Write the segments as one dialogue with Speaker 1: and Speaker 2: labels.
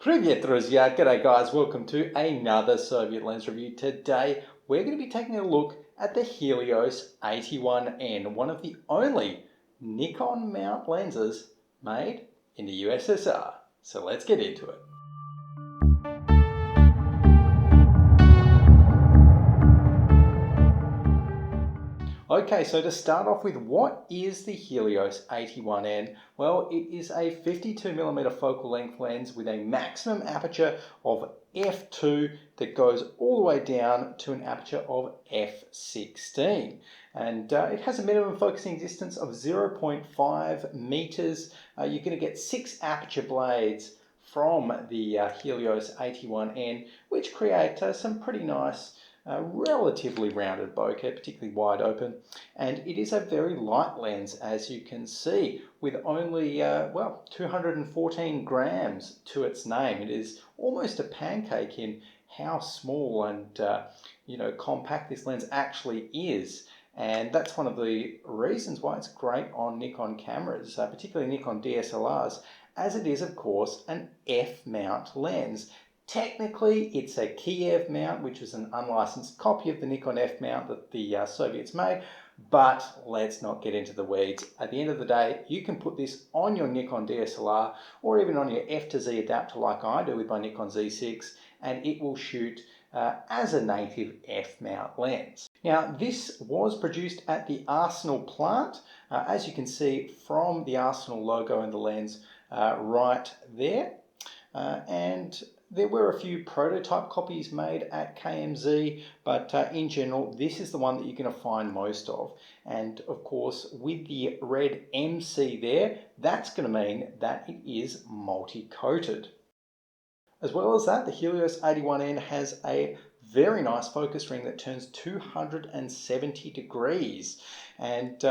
Speaker 1: Привет, друзья! G'day guys, welcome to another Soviet lens review. Today we're going to be taking a look at the Helios 81N, one of the only Nikon mount lenses made in the USSR. So let's get into it. Okay, so to start off with, what is the Helios 81N? Well, it is a 52mm focal length lens with a maximum aperture of f2 that goes all the way down to an aperture of f16. And it has a minimum focusing distance of 0.5 meters. You're going to get 6 aperture blades from the Helios 81N, which create some pretty nice relatively rounded bokeh, particularly wide open, and it is a very light lens, as you can see, with only 214 grams to its name. It is almost a pancake in how small and compact this lens actually is. And that's one of the reasons why it's great on Nikon cameras, particularly Nikon DSLRs, as it is, of course, an f-mount lens. Technically, it's a Kiev mount, which is an unlicensed copy of the Nikon f-mount that the Soviets made, but let's not get into the weeds. At the end of the day, you can put this on your Nikon DSLR or even on your F to Z adapter like I do with my Nikon Z6, and it will shoot as a native f-mount lens. Now, this was produced at the Arsenal plant, as you can see from the Arsenal logo in the lens right there, and there were a few prototype copies made at KMZ, but in general, this is the one that you're going to find most of. And of course, with the red MC there, that's going to mean that it is multi-coated. As well as that, the Helios 81N has a very nice focus ring that turns 270 degrees and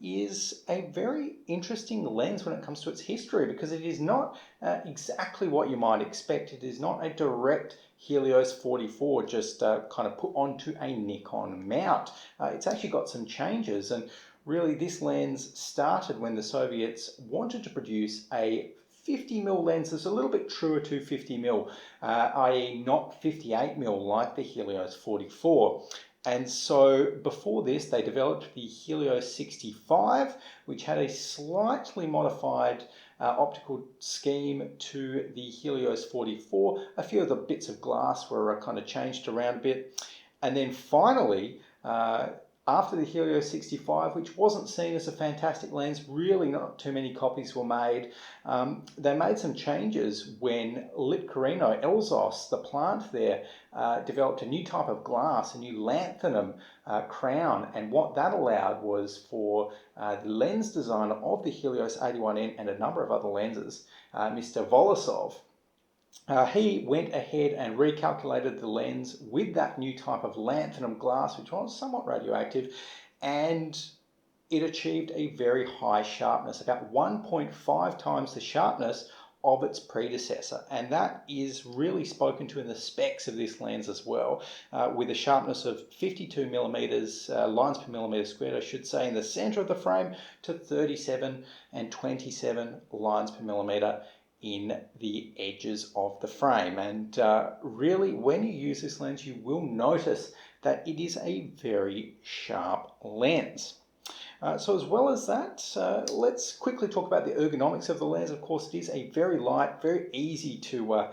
Speaker 1: is a very interesting lens when it comes to its history, because it is not exactly what you might expect. It is not a direct Helios 44 just kind of put onto a Nikon mount. It's actually got some changes, and really this lens started when the Soviets wanted to produce a 50mm lens that's a little bit truer to 50mm, i.e. not 58mm like the Helios 44. And so before this, they developed the Helios 65, which had a slightly modified optical scheme to the Helios 44. A few of the bits of glass were kind of changed around a bit. And then finally, after the Helios 65, which wasn't seen as a fantastic lens, really not too many copies were made. They made some changes when Lipkorino, Elzos, the plant there, developed a new type of glass, a new lanthanum crown, and what that allowed was for the lens designer of the Helios 81N and a number of other lenses, Mr. Volosov, he went ahead and recalculated the lens with that new type of lanthanum glass, which was somewhat radioactive, and it achieved a very high sharpness, about 1.5 times the sharpness of its predecessor. And that is really spoken to in the specs of this lens as well, with a sharpness of 52mm, lines per millimeter squared, I should say, in the center of the frame, to 37 and 27 lines per millimeter in the edges of the frame. And really, when you use this lens, you will notice that it is a very sharp lens. So as well as that, let's quickly talk about the ergonomics of the lens. Of course, it is a very light, very easy to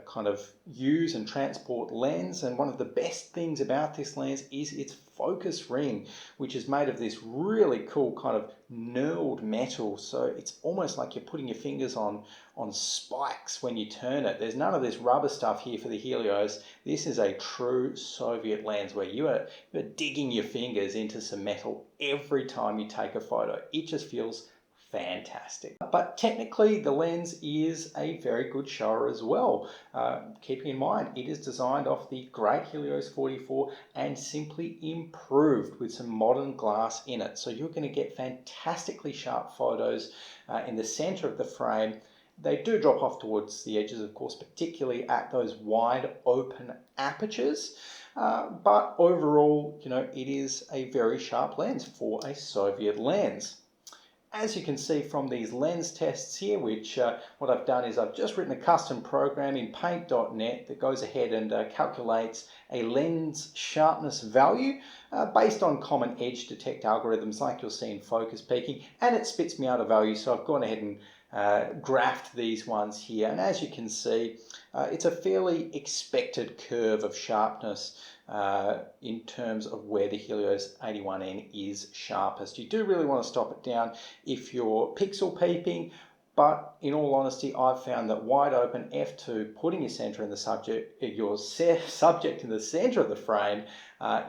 Speaker 1: kind of use and transport lens, and one of the best things about this lens is its focus ring, which is made of this really cool kind of knurled metal, so it's almost like you're putting your fingers on spikes when you turn it. There's none of this rubber stuff here for the Helios. This is a true Soviet lens where you're digging your fingers into some metal every time you take a photo. It just feels fantastic. But technically, the lens is a very good shower as well. Keeping in mind, it is designed off the great Helios 44 and simply improved with some modern glass in it. So you're going to get fantastically sharp photos in the center of the frame. They do drop off towards the edges, of course, particularly at those wide open apertures. But overall, it is a very sharp lens for a Soviet lens. as you can see from these lens tests here, which what I've done is I've just written a custom program in paint.net that goes ahead and calculates a lens sharpness value based on common edge detect algorithms like you'll see in focus peaking, and it spits me out a value. So I've gone ahead and graphed these ones here, and as you can see it's a fairly expected curve of sharpness in terms of where the Helios 81N is sharpest. You do really want to stop it down if you're pixel peeping, but in all honesty I've found that wide open f2, putting your subject in the center of the frame,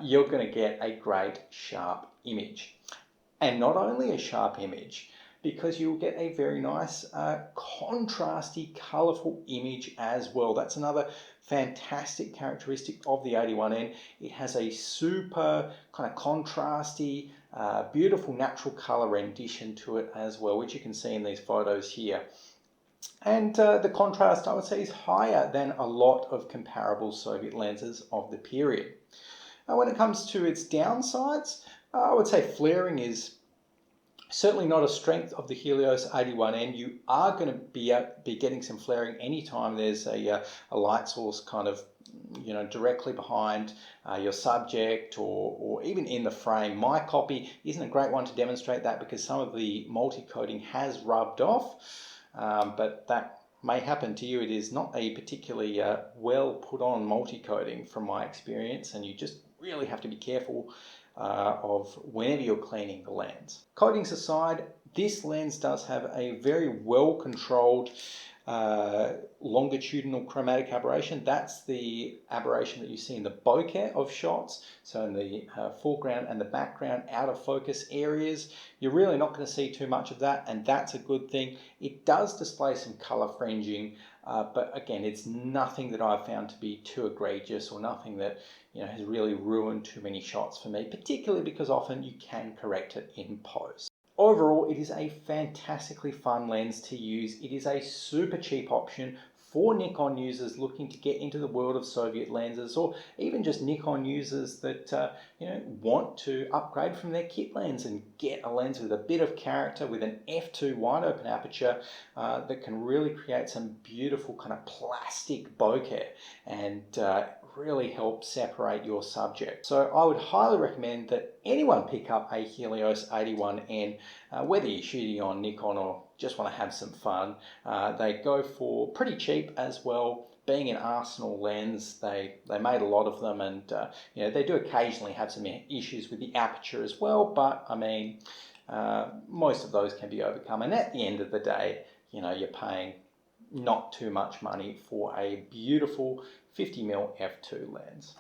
Speaker 1: you're going to get a great sharp image. And not only a sharp image, because you'll get a very nice contrasty, colourful image as well. That's another fantastic characteristic of the 81N. It has a super kind of contrasty, beautiful natural colour rendition to it as well, which you can see in these photos here. And the contrast, I would say, is higher than a lot of comparable Soviet lenses of the period. Now, when it comes to its downsides, I would say flaring is certainly not a strength of the Helios 81N. You are going to be getting some flaring anytime there's a light source kind of directly behind your subject or even in the frame. My copy isn't a great one to demonstrate that because some of the multi-coating has rubbed off, but that may happen to you. It is not a particularly well put on multi-coating from my experience, and you just really have to be careful of whenever you're cleaning the lens. Coatings aside, this lens does have a very well controlled longitudinal chromatic aberration. That's the aberration that you see in the bokeh of shots. So in the foreground and the background out of focus areas, you're really not going to see too much of that, and that's a good thing. It does display some color fringing, but again, it's nothing that I've found to be too egregious or nothing that has really ruined too many shots for me, particularly because often you can correct it in post. Overall, it is a fantastically fun lens to use. It is a super cheap option for Nikon users looking to get into the world of Soviet lenses, or even just Nikon users that want to upgrade from their kit lens and get a lens with a bit of character, with an f2 wide open aperture that can really create some beautiful kind of plastic bokeh and really help separate your subject. So I would highly recommend that anyone pick up a Helios 81N, whether you're shooting on Nikon or just want to have some fun. They go for pretty cheap as well. Being an Arsenal lens, they made a lot of them, and they do occasionally have some issues with the aperture as well, but I mean most of those can be overcome, and at the end of the day you're paying not too much money for a beautiful 50mm f2 lens.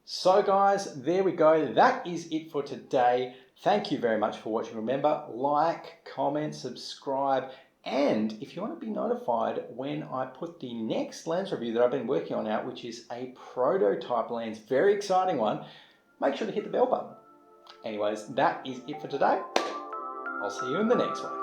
Speaker 1: So guys, there we go. That is it for today. Thank you very much for watching. Remember, like, comment, subscribe, and if you want to be notified when I put the next lens review that I've been working on out, which is a prototype lens, very exciting one, make sure to hit the bell button. Anyways, that is it for today. I'll see you in the next one.